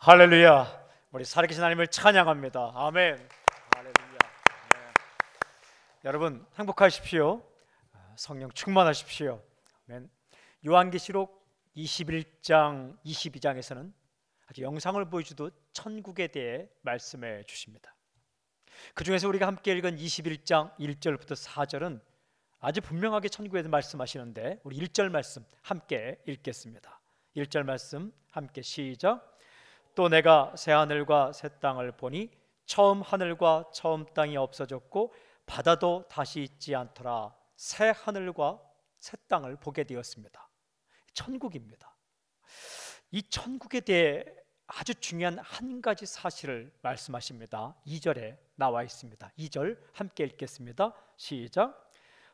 할렐루야. 우리 살아계신 하나님을 찬양합니다. 아멘. 할렐루야. 네. 여러분 행복하십시오. 성령 충만하십시오. 아멘. 요한계시록 21장 22장에서는 아주 영상을 보여주듯 천국에 대해 말씀해 주십니다. 그 중에서 우리가 함께 읽은 21장 1절부터 4절은 아주 분명하게 천국에 대해 말씀하시는데, 우리 1절 말씀 함께 읽겠습니다. 1절 말씀 함께 시작. 또 내가 새 하늘과 새 땅을 보니 처음 하늘과 처음 땅이 없어졌고 바다도 다시 있지 않더라. 새 하늘과 새 땅을 보게 되었습니다. 천국입니다. 이 천국에 대해 아주 중요한 한 가지 사실을 말씀하십니다. 2절에 나와 있습니다. 2절 함께 읽겠습니다. 시작.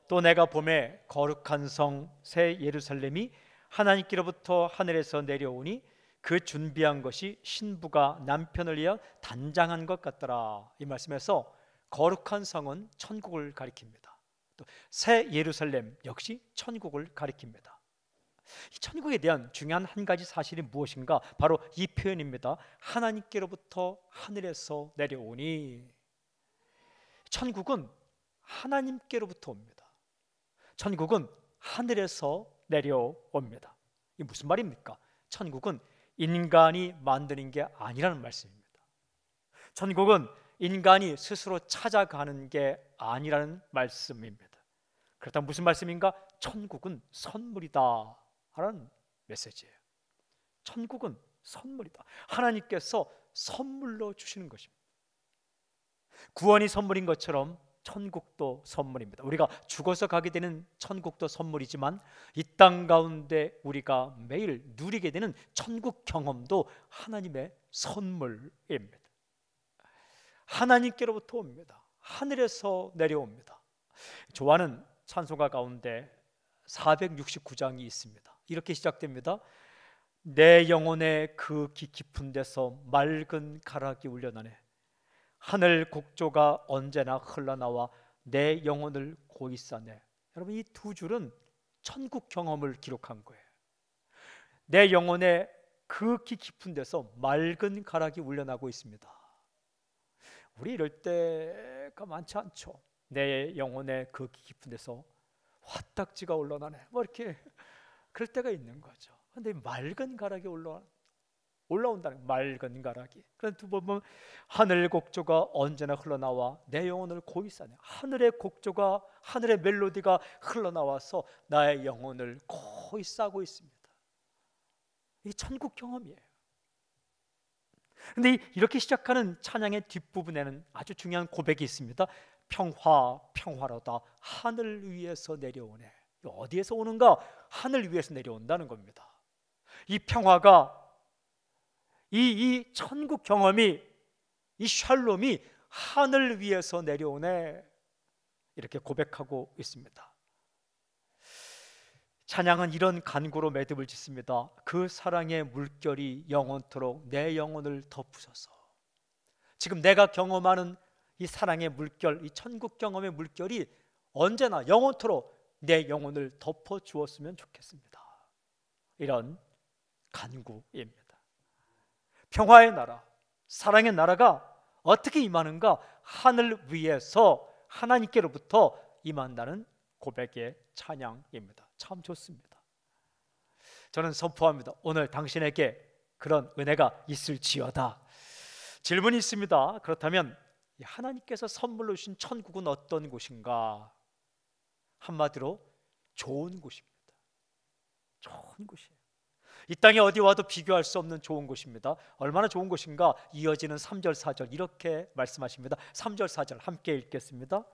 또 내가 보매 거룩한 성 새 예루살렘이 하나님께로부터 하늘에서 내려오니 그 준비한 것이 신부가 남편을 위하여 단장한 것 같더라. 이 말씀에서 거룩한 성은 천국을 가리킵니다. 또 새 예루살렘 역시 천국을 가리킵니다. 이 천국에 대한 중요한 한 가지 사실이 무엇인가? 바로 이 표현입니다. 하나님께로부터 하늘에서 내려오니. 천국은 하나님께로부터 옵니다. 천국은 하늘에서 내려옵니다. 이게 무슨 말입니까? 천국은 인간이 만드는 게 아니라는 말씀입니다. 천국은 인간이 스스로 찾아가는 게 아니라는 말씀입니다. 그렇다면 무슨 말씀인가? 천국은 선물이다 라는 메시지예요. 천국은 선물이다. 하나님께서 선물로 주시는 것입니다. 구원이 선물인 것처럼 천국도 선물입니다. 우리가 죽어서 가게 되는 천국도 선물이지만 이 땅 가운데 우리가 매일 누리게 되는 천국 경험도 하나님의 선물입니다. 하나님께로부터 옵니다. 하늘에서 내려옵니다. 좋아하는 찬송가 가운데 469장이 있습니다. 이렇게 시작됩니다. 내 영혼의 그 깊은 데서 맑은 가락이 울려나네. 하늘 곡조가 언제나 흘러나와 내 영혼을 고이 싸네. 여러분, 이 두 줄은 천국 경험을 기록한 거예요. 내 영혼의 그 깊은 데서 맑은 가락이 울려나고 있습니다. 우리 이럴 때가 많지 않죠. 내 영혼의 그 깊은 데서 화딱지가 올라나네, 뭐 이렇게 그럴 때가 있는 거죠. 그런데 맑은 가락이 올라온다는 맑은 가락이. 그런데 두 번 보면 하늘 곡조가 언제나 흘러나와 내 영혼을 고이 싸네. 하늘의 곡조가, 하늘의 멜로디가 흘러나와서 나의 영혼을 고이 싸고 있습니다. 이게 천국 경험이에요. 그런데 이렇게 시작하는 찬양의 뒷부분에는 아주 중요한 고백이 있습니다. 평화로다 하늘 위에서 내려오네. 어디에서 오는가? 하늘 위에서 내려온다는 겁니다. 이 평화가, 이 천국 경험이, 이 샬롬이 하늘 위에서 내려오네, 이렇게 고백하고 있습니다. 찬양은 이런 간구로 매듭을 짓습니다. 그 사랑의 물결이 영원토록 내 영혼을 덮으소서. 지금 내가 경험하는 이 사랑의 물결, 이 천국 경험의 물결이 언제나 영원토록 내 영혼을 덮어 주었으면 좋겠습니다. 이런 간구입니다. 평화의 나라, 사랑의 나라가 어떻게 임하는가? 하늘 위에서 하나님께로부터 임한다는 고백의 찬양입니다. 참 좋습니다. 저는 선포합니다. 오늘 당신에게 그런 은혜가 있을지어다. 질문이 있습니다. 그렇다면 하나님께서 선물로 주신 천국은 어떤 곳인가? 한마디로 좋은 곳입니다. 좋은 곳이에요. 이 땅에 어디 와도 비교할 수 없는 좋은 곳입니다. 얼마나 좋은 곳인가? 이어지는 3절 4절 이렇게 말씀하십니다. 3절 4절 함께 읽겠습니다.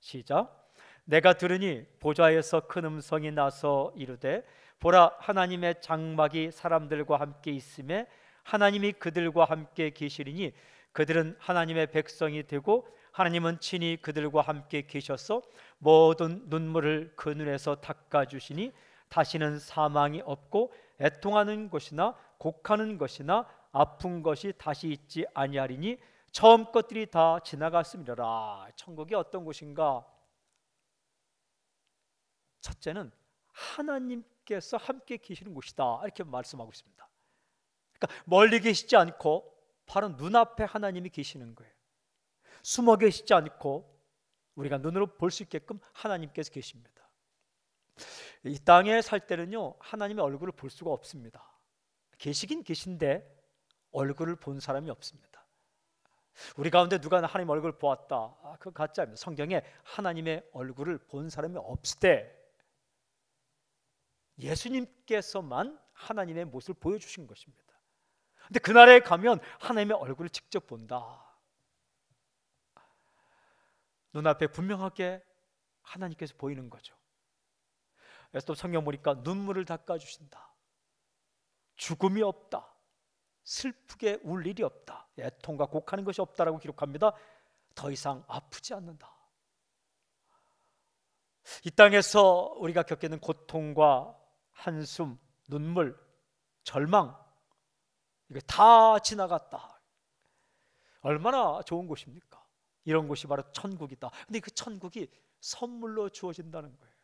시작. 내가 들으니 보좌에서 큰 음성이 나서 이르되 보라, 하나님의 장막이 사람들과 함께 있음에 하나님이 그들과 함께 계시리니 그들은 하나님의 백성이 되고 하나님은 친히 그들과 함께 계셔서 모든 눈물을 그 눈에서 닦아주시니 다시는 사망이 없고 애통하는 것이나 곡하는 것이나 아픈 것이 다시 있지 아니하리니 처음 것들이 다 지나갔음이라. 천국이 어떤 곳인가? 첫째는 하나님께서 함께 계시는 곳이다, 이렇게 말씀하고 있습니다. 그러니까 멀리 계시지 않고 바로 눈앞에 하나님이 계시는 거예요. 숨어 계시지 않고 우리가 눈으로 볼 수 있게끔 하나님께서 계십니다. 이 땅에 살 때는요, 하나님의 얼굴을 볼 수가 없습니다. 계시긴 계신데 얼굴을 본 사람이 없습니다. 우리 가운데 누가 하나님 얼굴을 보았다, 그거 가짜입니다. 성경에 하나님의 얼굴을 본 사람이 없을 때 예수님께서만 하나님의 모습을 보여주신 것입니다. 근데 그날에 가면 하나님의 얼굴을 직접 본다. 눈앞에 분명하게 하나님께서 보이는 거죠. 그래서 또 성경 보니까 눈물을 닦아주신다, 죽음이 없다, 슬프게 울 일이 없다, 애통과 곡하는 것이 없다라고 기록합니다. 더 이상 아프지 않는다. 이 땅에서 우리가 겪게 되는 고통과 한숨, 눈물, 절망, 이게 다 지나갔다. 얼마나 좋은 곳입니까? 이런 곳이 바로 천국이다. 근데 그 천국이 선물로 주어진다는 거예요.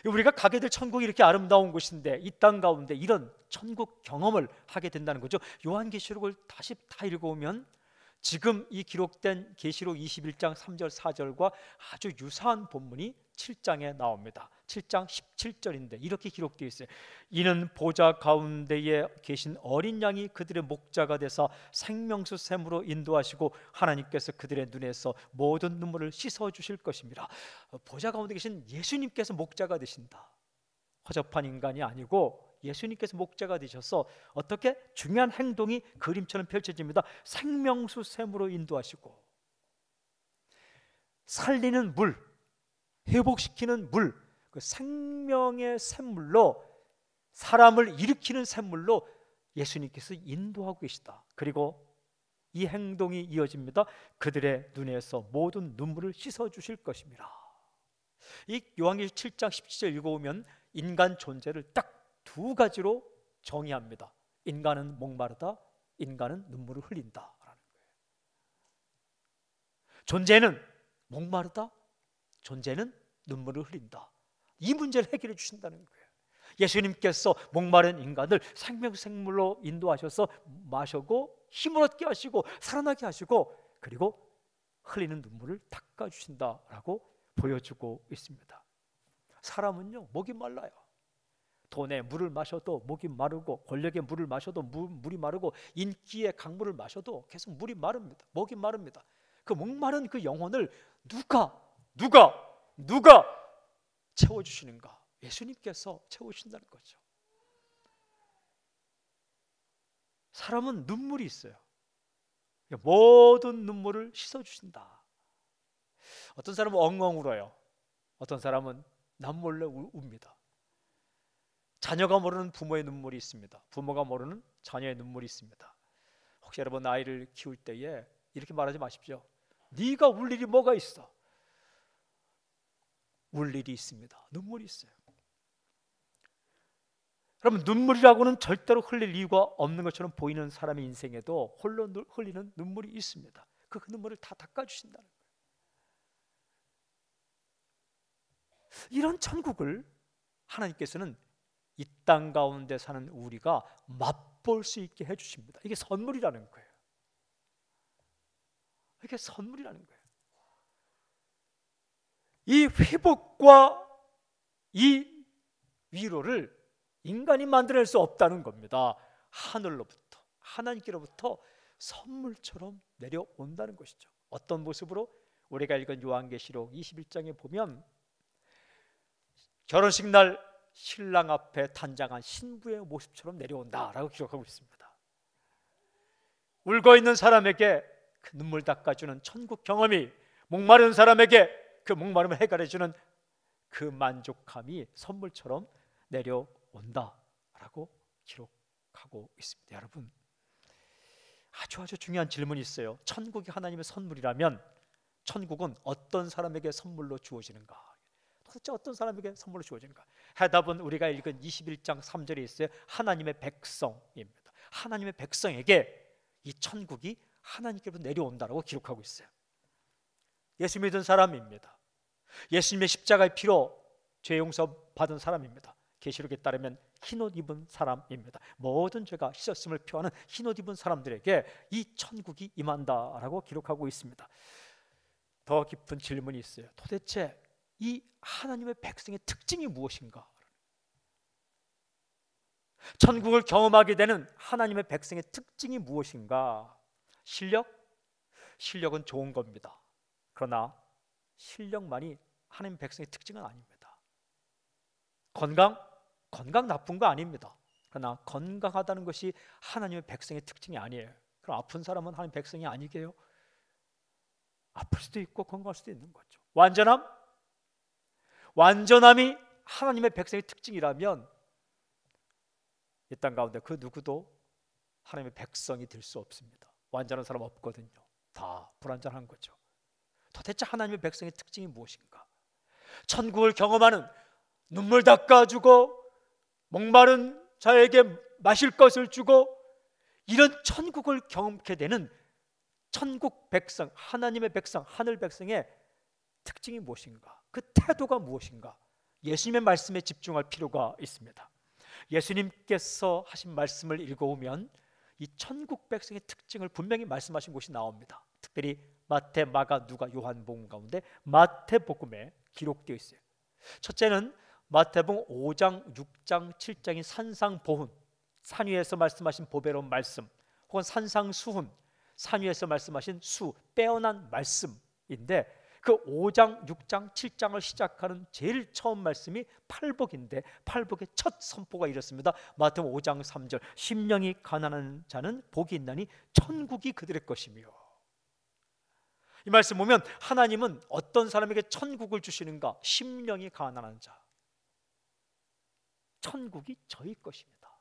우리가 가게 될 천국이 이렇게 아름다운 곳인데 이 땅 가운데 이런 천국 경험을 하게 된다는 거죠. 요한계시록을 다시 다 읽어보면 지금 이 기록된 계시록 21장 3절 4절과 아주 유사한 본문이 7장에 나옵니다. 7장 17절인데 이렇게 기록되어 있어요. 이는 보좌 가운데에 계신 어린 양이 그들의 목자가 되사 생명수 샘으로 인도하시고 하나님께서 그들의 눈에서 모든 눈물을 씻어 주실 것입니다. 보좌 가운데 계신 예수님께서 목자가 되신다. 허접한 인간이 아니고 예수님께서 목자가 되셔서 어떻게 중요한 행동이 그림처럼 펼쳐집니다. 생명수 샘으로 인도하시고 살리는 물, 회복시키는 물, 그 생명의 샘물로, 사람을 일으키는 샘물로 예수님께서 인도하고 계시다. 그리고 이 행동이 이어집니다. 그들의 눈에서 모든 눈물을 씻어 주실 것입니다. 이 요한계시록 7장 17절 읽어보면 인간 존재를 딱 두 가지로 정의합니다. 인간은 목마르다, 인간은 눈물을 흘린다라는 거예요. 존재는 목마르다, 존재는 눈물을 흘린다. 이 문제를 해결해 주신다는 거예요. 예수님께서 목마른 인간을 생명생물로 인도하셔서 마시고 힘을 얻게 하시고 살아나게 하시고 그리고 흘리는 눈물을 닦아주신다라고 보여주고 있습니다. 사람은요, 목이 말라요. 돈에 물을 마셔도 목이 마르고, 권력의 물을 마셔도 물이 마르고, 인기의 강물을 마셔도 계속 물이 마릅니다. 목이 마릅니다. 그 목마른 그 영혼을 누가 채워주시는가? 예수님께서 채우신다는 거죠. 사람은 눈물이 있어요. 모든 눈물을 씻어주신다. 어떤 사람은 엉엉 울어요. 어떤 사람은 남몰래 웁니다. 자녀가 모르는 부모의 눈물이 있습니다. 부모가 모르는 자녀의 눈물이 있습니다. 혹시 여러분 아이를 키울 때에 이렇게 말하지 마십시오. 네가 울 일이 뭐가 있어? 울 일이 있습니다. 눈물이 있어요. 여러분, 눈물이라고는 절대로 흘릴 이유가 없는 것처럼 보이는 사람의 인생에도 홀로 흘리는 눈물이 있습니다. 그 눈물을 다 닦아주신다는 거예요. 이런 천국을 하나님께서는 이 땅 가운데 사는 우리가 맛볼 수 있게 해주십니다. 이게 선물이라는 거예요. 이게 선물이라는 거예요. 이 회복과 이 위로를 인간이 만들어낼 수 없다는 겁니다. 하늘로부터, 하나님께로부터 선물처럼 내려온다는 것이죠. 어떤 모습으로? 우리가 읽은 요한계시록 21장에 보면 결혼식 날 신랑 앞에 단장한 신부의 모습처럼 내려온다라고 기록하고 있습니다. 울고 있는 사람에게 그 눈물 닦아주는 천국 경험이, 목마른 사람에게 그 목마름을 해결해주는 그 만족함이 선물처럼 내려온다라고 기록하고 있습니다. 여러분, 아주 중요한 질문이 있어요. 천국이 하나님의 선물이라면 천국은 어떤 사람에게 선물로 주어지는가? 도대체 어떤 사람에게 선물로 주어지는가? 해답은 우리가 읽은 21장 3절에 있어요. 하나님의 백성입니다. 하나님의 백성에게 이 천국이 하나님께로 내려온다라고 기록하고 있어요. 예수 믿은 사람입니다. 예수님의 십자가의 피로 죄 용서 받은 사람입니다. 계시록에 따르면 흰옷 입은 사람입니다. 모든 죄가 씻었음을 표하는 흰옷 입은 사람들에게 이 천국이 임한다라고 기록하고 있습니다. 더 깊은 질문이 있어요. 도대체 이 하나님의 백성의 특징이 무엇인가? 천국을 경험하게 되는 하나님의 백성의 특징이 무엇인가? 실력은 좋은 겁니다. 그러나 실력만이 하나님 백성의 특징은 아닙니다. 건강 나쁜 거 아닙니다. 그러나 건강하다는 것이 하나님의 백성의 특징이 아니에요. 그럼 아픈 사람은 하나님 백성이 아니게요? 아플 수도 있고 건강할 수도 있는 거죠. 완전함이 하나님의 백성의 특징이라면 이 땅 가운데 그 누구도 하나님의 백성이 될 수 없습니다. 완전한 사람 없거든요. 다 불완전한 거죠. 도대체 하나님의 백성의 특징이 무엇인가? 천국을 경험하는, 눈물 닦아주고 목마른 자에게 마실 것을 주고 이런 천국을 경험케 되는 천국 백성, 하나님의 백성, 하늘 백성의 특징이 무엇인가? 그 태도가 무엇인가? 예수님의 말씀에 집중할 필요가 있습니다. 예수님께서 하신 말씀을 읽어오면 이 천국 백성의 특징을 분명히 말씀하신 곳이 나옵니다. 특별히 마태, 마가, 누가, 요한복음 가운데 마태복음에 기록되어 있어요. 첫째는 마태복음 5장, 6장, 7장인 산상보훈, 산 위에서 말씀하신 보배로운 말씀, 혹은 산상수훈, 산 위에서 말씀하신 수, 빼어난 말씀인데 그 5장, 6장, 7장을 시작하는 제일 처음 말씀이 팔복인데 팔복의 첫 선포가 이렇습니다. 마태복음 5장 3절, 심령이 가난한 자는 복이 있나니 천국이 그들의 것이며. 이 말씀 보면 하나님은 어떤 사람에게 천국을 주시는가? 심령이 가난한 자, 천국이 저희 것입니다.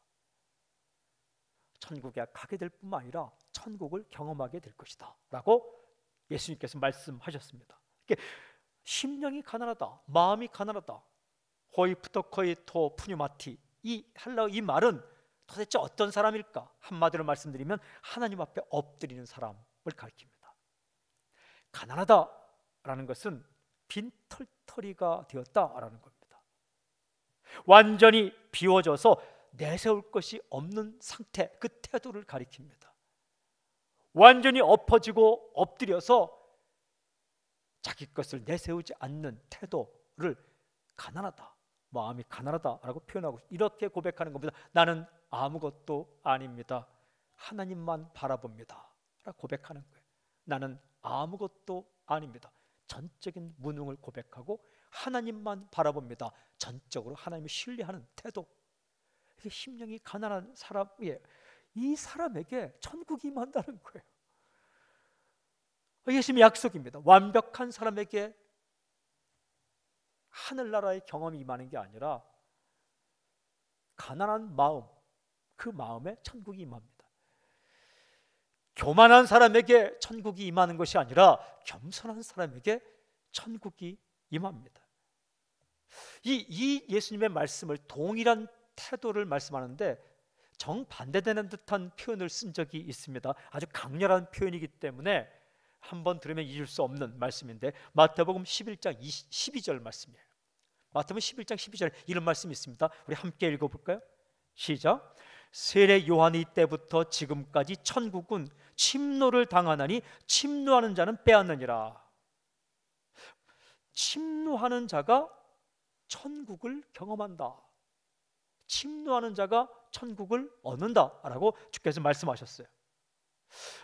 천국에 가게 될 뿐만 아니라 천국을 경험하게 될 것이다 라고 예수님께서 말씀하셨습니다. 심령이 가난하다, 마음이 가난하다, 호이프토코이토 푸뉴마티, 이 헬라어 이 말은 도대체 어떤 사람일까? 한마디로 말씀드리면 하나님 앞에 엎드리는 사람을 가리킵니다. 가난하다라는 것은 빈털터리가 되었다라는 겁니다. 완전히 비워져서 내세울 것이 없는 상태, 그 태도를 가리킵니다. 완전히 엎어지고 엎드려서 자기 것을 내세우지 않는 태도를 가난하다, 마음이 가난하다라고 표현하고 이렇게 고백하는 겁니다. 나는 아무것도 아닙니다. 하나님만 바라봅니다 라고 고백하는 거예요. 나는 아무것도 아닙니다. 전적인 무능을 고백하고 하나님만 바라봅니다. 전적으로 하나님을 신뢰하는 태도. 이게 심령이 가난한 사람이에요. 이 사람에게 천국이 임한다는 거예요. 예수님의 약속입니다. 완벽한 사람에게 하늘나라의 경험이 임하는 게 아니라 가난한 마음, 그 마음에 천국이 임합니다. 교만한 사람에게 천국이 임하는 것이 아니라 겸손한 사람에게 천국이 임합니다. 이 예수님의 말씀을 동일한 태도를 말씀하는데 정반대되는 듯한 표현을 쓴 적이 있습니다. 아주 강렬한 표현이기 때문에 한번 들으면 잊을 수 없는 말씀인데 마태복음 11장 12절 말씀이에요. 마태복음 11장 12절 이런 말씀이 있습니다. 우리 함께 읽어볼까요? 시작. 세례 요한이 때부터 지금까지 천국은 침노를 당하나니 침노하는 자는 빼앗느니라. 침노하는 자가 천국을 경험한다. 침노하는 자가 천국을 얻는다라고 주께서 말씀하셨어요.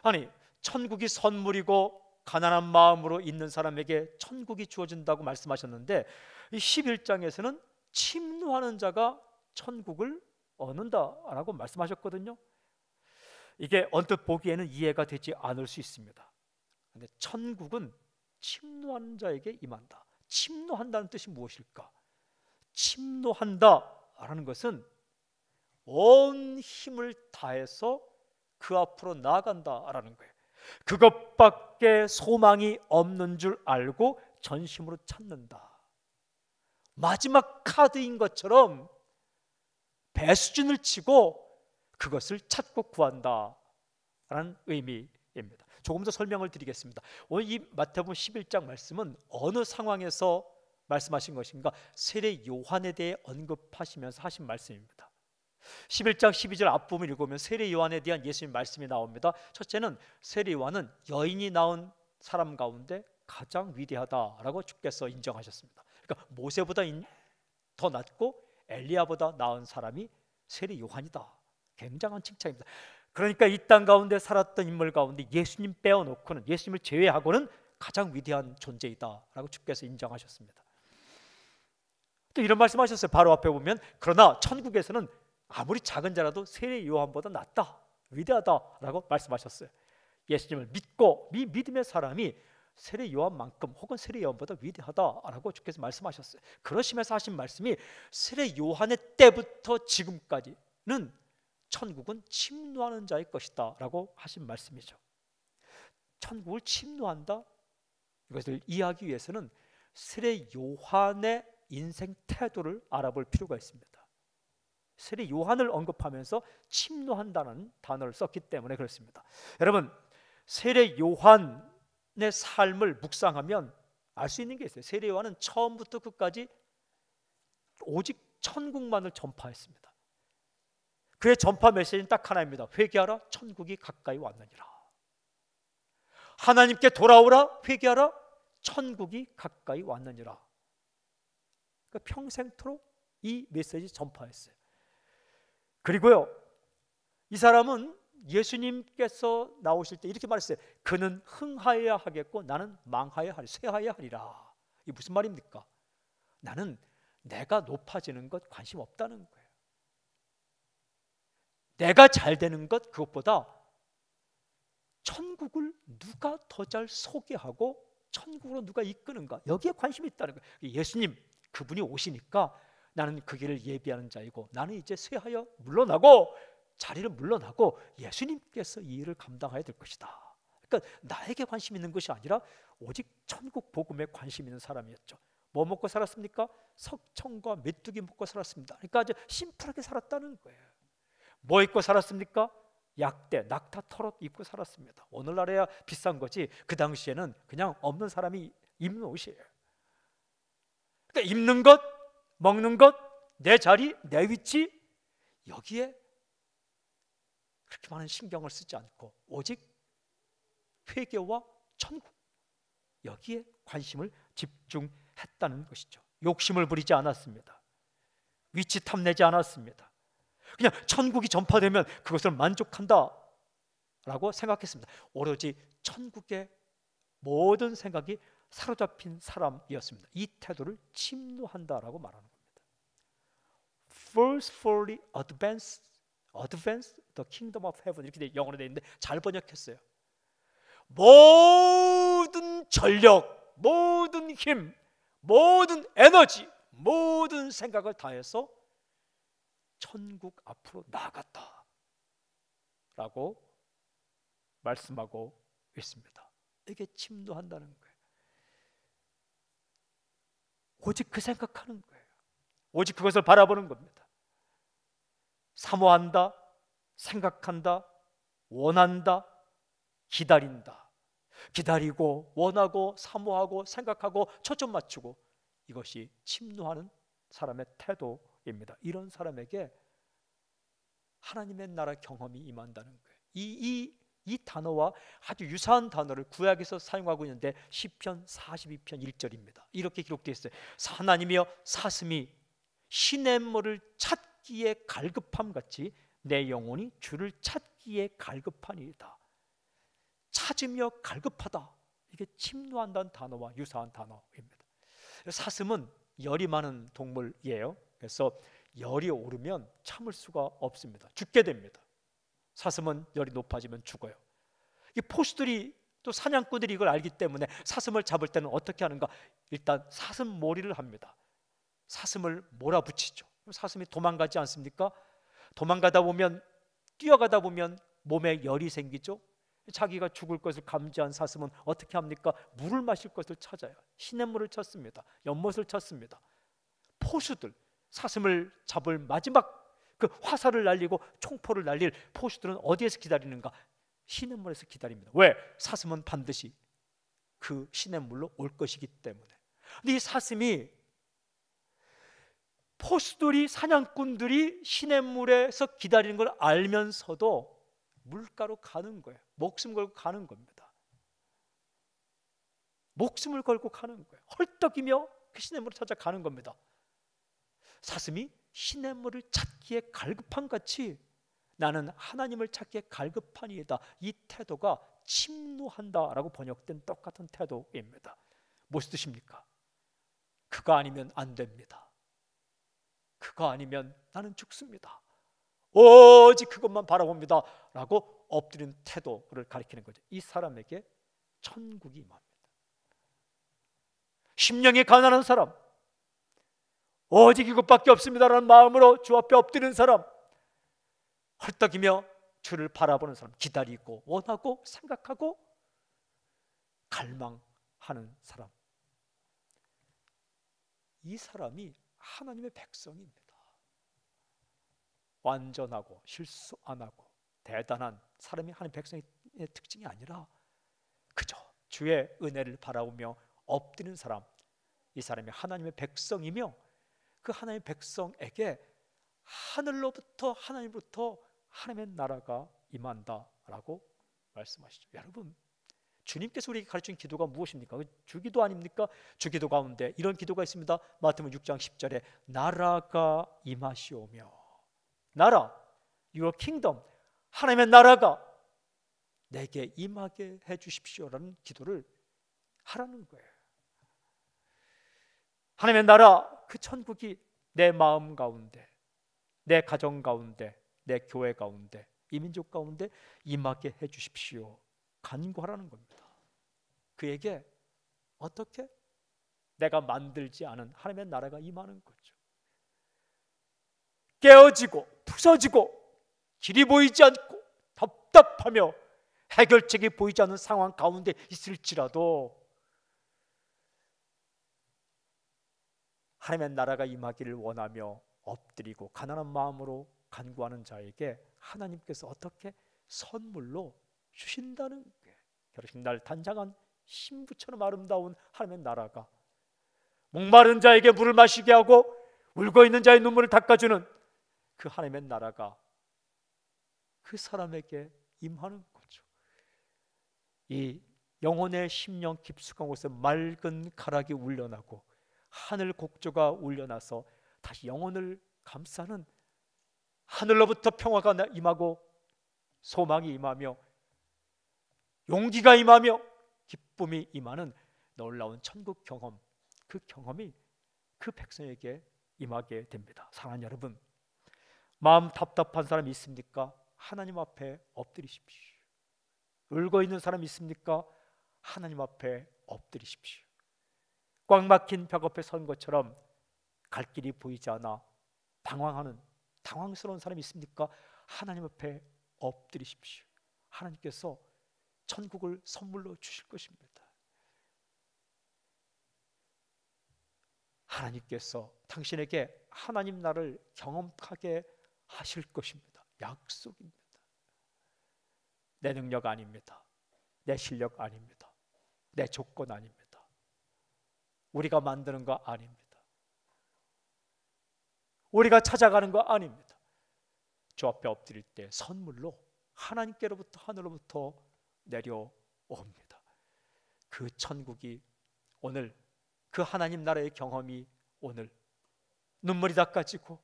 아니, 천국이 선물이고 가난한 마음으로 있는 사람에게 천국이 주어진다고 말씀하셨는데 이 11장에서는 침노하는 자가 천국을 얻는다라고 말씀하셨거든요. 이게 언뜻 보기에는 이해가 되지 않을 수 있습니다. 그런데 천국은 침노하는 자에게 임한다. 침노한다는 뜻이 무엇일까? 침노한다라는 것은 온 힘을 다해서 그 앞으로 나아간다라는 거예요. 그것밖에 소망이 없는 줄 알고 전심으로 찾는다. 마지막 카드인 것처럼 배수진을 치고 그것을 찾고 구한다라는 의미입니다. 조금 더 설명을 드리겠습니다. 오늘 이 마태복음 11장 말씀은 어느 상황에서 말씀하신 것인가? 세례 요한에 대해 언급하시면서 하신 말씀입니다. 11장 12절 앞부분 읽으면 세례 요한에 대한 예수님 말씀이 나옵니다. 첫째는 세례 요한은 여인이 낳은 사람 가운데 가장 위대하다라고 주께서 인정하셨습니다. 그러니까 모세보다 더 낫고 엘리야보다 나은 사람이 세례 요한이다. 굉장한 칭찬입니다. 그러니까 이 땅 가운데 살았던 인물 가운데 예수님 빼어놓고는, 예수님을 제외하고는 가장 위대한 존재이다라고 주께서 인정하셨습니다. 또 이런 말씀하셨어요. 바로 앞에 보면 그러나 천국에서는 아무리 작은 자라도 세례 요한보다 낫다, 위대하다라고 말씀하셨어요. 예수님을 믿고 믿음의 사람이 세례 요한만큼 혹은 세례 요한보다 위대하다라고 주께서 말씀하셨어요. 그러시면서 하신 말씀이 세례 요한의 때부터 지금까지는 천국은 침노하는 자의 것이다 라고 하신 말씀이죠. 천국을 침노한다? 이것을 이해하기 위해서는 세례 요한의 인생 태도를 알아볼 필요가 있습니다. 세례 요한을 언급하면서 침노한다는 단어를 썼기 때문에 그렇습니다. 여러분, 세례 요한의 삶을 묵상하면 알 수 있는 게 있어요. 세례 요한은 처음부터 끝까지 오직 천국만을 전파했습니다. 그의 전파 메시지는 딱 하나입니다. 회개하라, 천국이 가까이 왔느니라. 하나님께 돌아오라, 회개하라, 천국이 가까이 왔느니라. 그러니까 평생토록 이 메시지 전파했어요. 그리고요, 이 사람은 예수님께서 나오실 때 이렇게 말했어요. 그는 흥하여야 하겠고 나는 망하여야 하리, 쇠하여야 하리라. 이게 무슨 말입니까? 나는 내가 높아지는 것 관심 없다는 거예요. 내가 잘 되는 것, 그것보다 천국을 누가 더 잘 소개하고 천국으로 누가 이끄는가, 여기에 관심이 있다는 거예요. 예수님, 그분이 오시니까 나는 그 길을 예비하는 자이고 나는 이제 쇠하여 물러나고 자리를 물러나고 예수님께서 이 일을 감당해야 될 것이다. 그러니까 나에게 관심 있는 것이 아니라 오직 천국 복음에 관심 있는 사람이었죠. 뭐 먹고 살았습니까? 석청과 메뚜기 먹고 살았습니다. 그러니까 아주 심플하게 살았다는 거예요. 뭐 입고 살았습니까? 약대, 낙타 털옷 입고 살았습니다. 오늘날에야 비싼 거지 그 당시에는 그냥 없는 사람이 입는 옷이에요. 그러니까 입는 것, 먹는 것, 내 자리, 내 위치, 여기에 그렇게 많은 신경을 쓰지 않고 오직 회개와 천국, 여기에 관심을 집중했다는 것이죠. 욕심을 부리지 않았습니다. 위치 탐내지 않았습니다. 그냥 천국이 전파되면 그것을 만족한다 라고 생각했습니다. 오로지 천국의 모든 생각이 사로잡힌 사람이었습니다. 이 태도를 침노한다라고 말하는 겁니다. Forcefully advance the kingdom of heaven, 이렇게 영어로 되어 있는데 잘 번역했어요. 모든 전력, 모든 힘, 모든 에너지, 모든 생각을 다해서 천국 앞으로 나아갔다 라고 말씀하고 있습니다. 이게 침노한다는 거예요. 오직 그 생각하는 거예요. 오직 그것을 바라보는 겁니다. 사모한다, 생각한다, 원한다, 기다린다. 기다리고 원하고 사모하고 생각하고 초점 맞추고, 이것이 침노하는 사람의 태도입니다. 이런 사람에게 하나님의 나라 경험이 임한다는 거예요. 이 단어와 아주 유사한 단어를 구약에서 사용하고 있는데 시편 42편 1절입니다. 이렇게 기록되어 있어요. 하나님이여, 사슴이 시냇물을 찾기에 갈급함 같이 내 영혼이 주를 찾기에 갈급하니이다. 찾으며 갈급하다, 이게 침노한다는 단어와 유사한 단어입니다. 사슴은 열이 많은 동물이에요. 그래서 열이 오르면 참을 수가 없습니다. 죽게 됩니다. 사슴은 열이 높아지면 죽어요. 이 포수들이, 또 사냥꾼들이 이걸 알기 때문에 사슴을 잡을 때는 어떻게 하는가? 일단 사슴 몰이를 합니다. 사슴을 몰아붙이죠. 사슴이 도망가지 않습니까? 도망가다 보면, 뛰어가다 보면 몸에 열이 생기죠. 자기가 죽을 것을 감지한 사슴은 어떻게 합니까? 물을 마실 것을 찾아요. 시냇물을 찾습니다. 연못을 찾습니다. 포수들, 사슴을 잡을 마지막 그 화살을 날리고 총포를 날릴 포수들은 어디에서 기다리는가? 시냇물에서 기다립니다. 왜? 사슴은 반드시 그 시냇물로 올 것이기 때문에. 근데 이 사슴이 포수들이, 사냥꾼들이 시냇물에서 기다리는 걸 알면서도 물가로 가는 거예요. 목숨 걸고 가는 겁니다. 목숨을 걸고 가는 거예요. 헐떡이며 그 시냇물을 찾아가는 겁니다. 사슴이 시냇물을 찾기에 갈급한 같이 나는 하나님을 찾기에 갈급하니이다. 이 태도가 침노한다라고 번역된 똑같은 태도입니다. 무슨 뜻입니까? 그가 아니면 안 됩니다. 그가 아니면 나는 죽습니다. 오직 그것만 바라봅니다 라고 엎드린 태도를 가리키는 거죠. 이 사람에게 천국이 임합니다. 심령이 가난한 사람, 오직 이것밖에 없습니다라는 마음으로 주 앞에 엎드리는 사람, 헐떡이며 주를 바라보는 사람, 기다리고 원하고 생각하고 갈망하는 사람, 이 사람이 하나님의 백성입니다. 완전하고 실수 안 하고 대단한 사람이 하나님의 백성의 특징이 아니라 그저 주의 은혜를 바라보며 엎드리는 사람, 이 사람이 하나님의 백성이며 그 하나님의 백성에게 하늘로부터, 하나님으로부터 하나님의 나라가 임한다라고 말씀하시죠. 여러분, 주님께서 우리에게 가르친 기도가 무엇입니까? 주기도 아닙니까? 주기도 가운데 이런 기도가 있습니다. 마태복음 6장 10절에 나라가 임하시오며, 나라, your kingdom, 하나님의 나라가 내게 임하게 해주십시오라는 기도를 하라는 거예요. 하나님의 나라, 그 천국이 내 마음 가운데, 내 가정 가운데, 내 교회 가운데, 이 민족 가운데 임하게 해주십시오, 간구하라는 겁니다. 그에게 어떻게? 내가 만들지 않은 하나님의 나라가 임하는 거죠. 깨어지고 부서지고 길이 보이지 않고 답답하며 해결책이 보이지 않는 상황 가운데 있을지라도 하나님의 나라가 임하기를 원하며 엎드리고 가난한 마음으로 간구하는 자에게 하나님께서 어떻게 선물로 주신다는 게, 결혼식 날 단장한 신부처럼 아름다운 하나님의 나라가 목마른 자에게 물을 마시게 하고 울고 있는 자의 눈물을 닦아주는 그 하나님의 나라가 그 사람에게 임하는 거죠. 이 영혼의 심령 깊숙한 곳에 맑은 가락이 울려나고 하늘 곡조가 울려나서 다시 영혼을 감싸는, 하늘로부터 평화가 임하고 소망이 임하며 용기가 임하며 기쁨이 임하는 놀라운 천국 경험, 그 경험이 그 백성에게 임하게 됩니다. 사랑하는 여러분, 마음 답답한 사람 있습니까? 하나님 앞에 엎드리십시오. 울고 있는 사람 있습니까? 하나님 앞에 엎드리십시오. 꽉 막힌 벽 앞에 선 것처럼 갈 길이 보이지 않아 방황하는, 당황스러운 사람이 있습니까? 하나님 앞에 엎드리십시오. 하나님께서 천국을 선물로 주실 것입니다. 하나님께서 당신에게 하나님 나라를 경험하게 하실 것입니다. 약속입니다. 내 능력 아닙니다. 내 실력 아닙니다. 내 조건 아닙니다. 우리가 만드는 거 아닙니다. 우리가 찾아가는 거 아닙니다. 주 앞에 엎드릴 때 선물로 하나님께로부터, 하늘로부터 내려옵니다. 그 천국이 오늘, 그 하나님 나라의 경험이 오늘 눈물이 닦아지고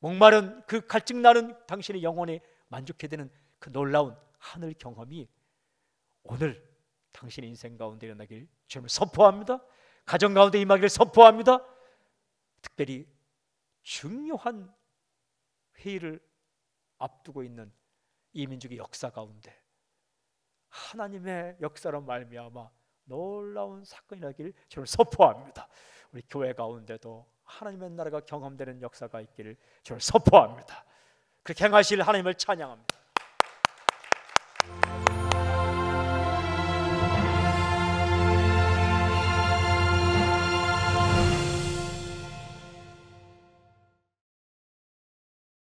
목마른 그 갈증나는 당신의 영혼에 만족해 되는 그 놀라운 하늘 경험이 오늘 당신의 인생 가운데 일어나길 주님을 선포합니다. 가정 가운데 임하기를 선포합니다. 특별히 중요한 회의를 앞두고 있는 이 민족의 역사 가운데 하나님의 역사로 말미암아 놀라운 사건이 일어나기를 주님을 선포합니다. 우리 교회 가운데도 하나님의 나라가 경험되는 역사가 있기를 주님을 선포합니다. 그렇게 행하실 하나님을 찬양합니다.